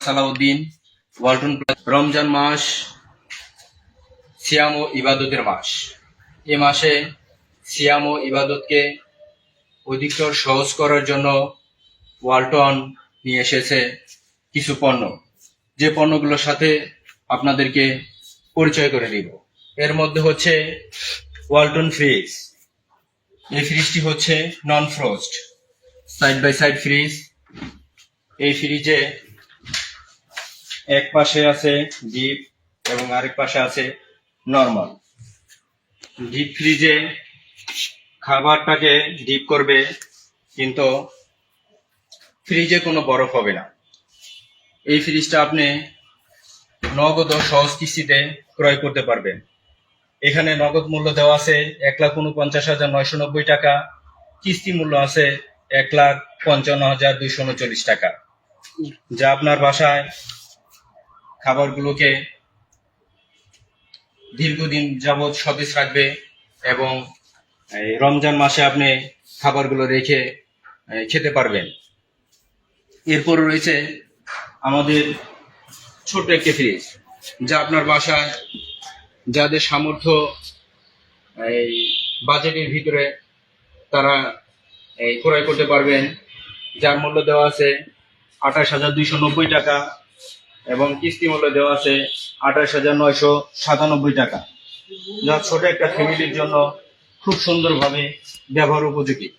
সালাউদ্দিন ওয়ালটন রমজান মাস সিয়াম ও ইবাদতের মাস। এ মাসে সিয়াম ও ইবাদতকে অধিকতর সহজ করার জন্য ওয়ালটন নিয়ে এসেছে কিছু পণ্য, যে পণ্যগুলোর সাথে আপনাদেরকে পরিচয় করে দিব। এর মধ্যে হচ্ছে ওয়ালটন ফ্রিজ। এই ফ্রিজটি হচ্ছে non frost side by side fridge. এই ফ্রিজে এক পাশে আছে ডিপ এবং আরেক পাশে আছে নরমাল। ডিপ ফ্রিজে খাবারটাকে ডিপ করবে, কিন্তু ফ্রিজে কোনো বরফ হবে না। এই ফ্রিজটা আপনি নগদ ও সহজ কিস্তিতে ক্রয় করতে পারবেন। এখানে নগদ মূল্য দেওয়া আছে 1,49,990 টাকা, কিস্তি মূল্য আছে 1,55,239 টাকা, যা আপনার বাসায় খাবারগুলোকে দীর্ঘদিন যাবৎ সতেজ রাখবে এবং রমজান মাসে আপনি খাবারগুলো রেখে খেতে পারবেন। এরপর রয়েছে আমাদের ছোট্ট একটি ফ্রিজ, যা আপনার বাসায় যাদের সামর্থ্য এই বাজেটের ভিতরে তারা ক্রয় করতে পারবেন, যার মূল্য দেওয়া আছে 28,290 টাকা এবং কিস্তি মূল্য দেওয়া আছে 28,997 টাকা, যা ছোট একটা ফ্যামিলির জন্য খুব সুন্দরভাবে ব্যবহার উপযোগী।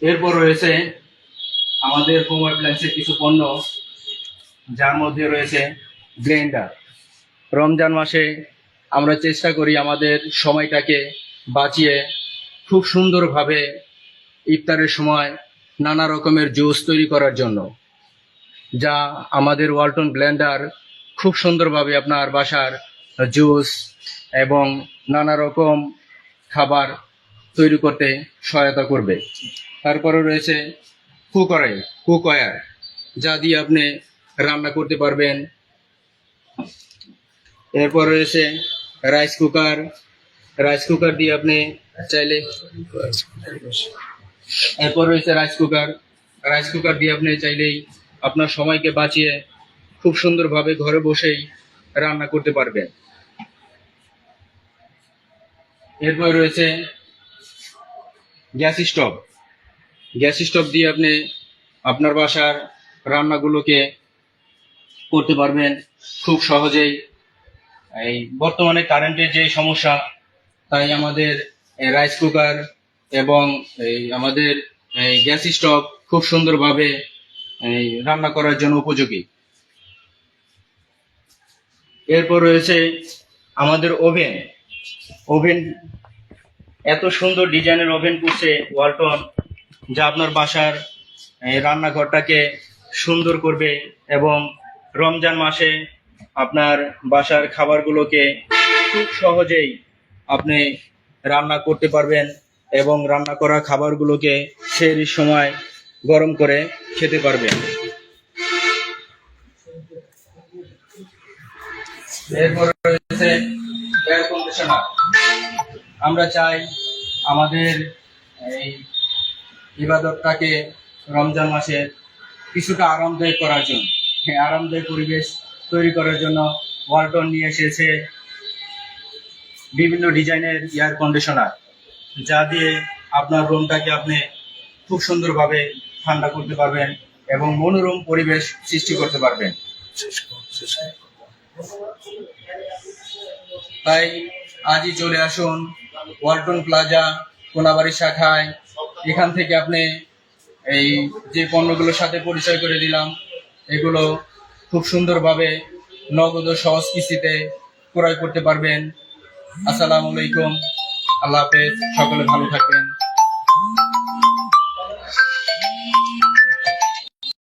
এরপর রয়েছে আমাদের হোম অ্যাপ্লায়েন্সের কিছু পণ্য, যার মধ্যে রয়েছে ব্লেন্ডার। রমজান মাসে আমরা চেষ্টা করি আমাদের সময়টাকে বাঁচিয়ে খুব সুন্দরভাবে ইফতারের সময় নানা রকমের জুস তৈরি করার জন্য, যা আমাদের ওয়ালটন ব্লেন্ডার খুব সুন্দরভাবে আপনার বাসার জুস এবং নানা রকম খাবার তৈরি করতে সহায়তা করবে। তারপরে রয়েছে কুকওয়্যার, যা দিয়ে আপনি রান্না করতে পারবেন। এরপর রয়েছে রাইস কুকার দিয়ে আপনি চাইলে রাইস কুকার দিয়ে আপনি চাইলেই আপনার সময়কে বাঁচিয়ে খুব সুন্দরভাবে ঘরে বসেই রান্না করতে পারবেন। এরপর রয়েছে গ্যাস স্টোভ দিয়ে আপনি আপনার বাসার রান্নাগুলোকে করতে পারবেন খুব সহজেই। এই বর্তমানে কারেন্টের যে সমস্যা, তাই আমাদের রাইস কুকার এবং আমাদের গ্যাস স্টোভ খুব সুন্দরভাবে রান্না করার জন্য উপযোগী। এরপর রয়েছে আমাদের ওভেন। এত সুন্দর ডিজাইনের ওভেন করছে ওয়ালটন, যা আপনার বাসার রান্নাঘরটাকে সুন্দর করবে এবং রমজান মাসে আপনার বাসার খাবারগুলোকে খুব সহজেই আপনি রান্না করতে পারবেন এবং রান্না করা খাবারগুলোকে সেহরির সময় গরম করে খেতে পারবেন। এরপর রয়েছে এয়ার কন্ডিশনার। আমরা চাই আমাদের এই ইবাদতটাকে রমজান মাসে কিছুটা আরামদায়ক করার জন্য, আরামদায়ক পরিবেশ তৈরি করার জন্য ওয়ালটন নিয়ে এসেছে বিভিন্ন ডিজাইনের এয়ার কন্ডিশনার, যা দিয়ে আপনার রুমটাকে আপনি খুব সুন্দরভাবে ঠান্ডা করতে পারবেন এবং মনোরম পরিবেশ সৃষ্টি করতে পারবেন। তাই আজই চলে আসুন ওয়ালটন প্লাজা কোনাবাড়ি শাখায়। এখান থেকে আপনি এই যে পণ্যগুলোর সাথে পরিচয় করে দিলাম, এগুলো খুব সুন্দরভাবে নগদ ও সহজ কিস্তিতে ক্রয় করতে পারবেন। আসসালামু আলাইকুম, আল্লাহ হাফেজ, সকলে ভালো থাকবেন।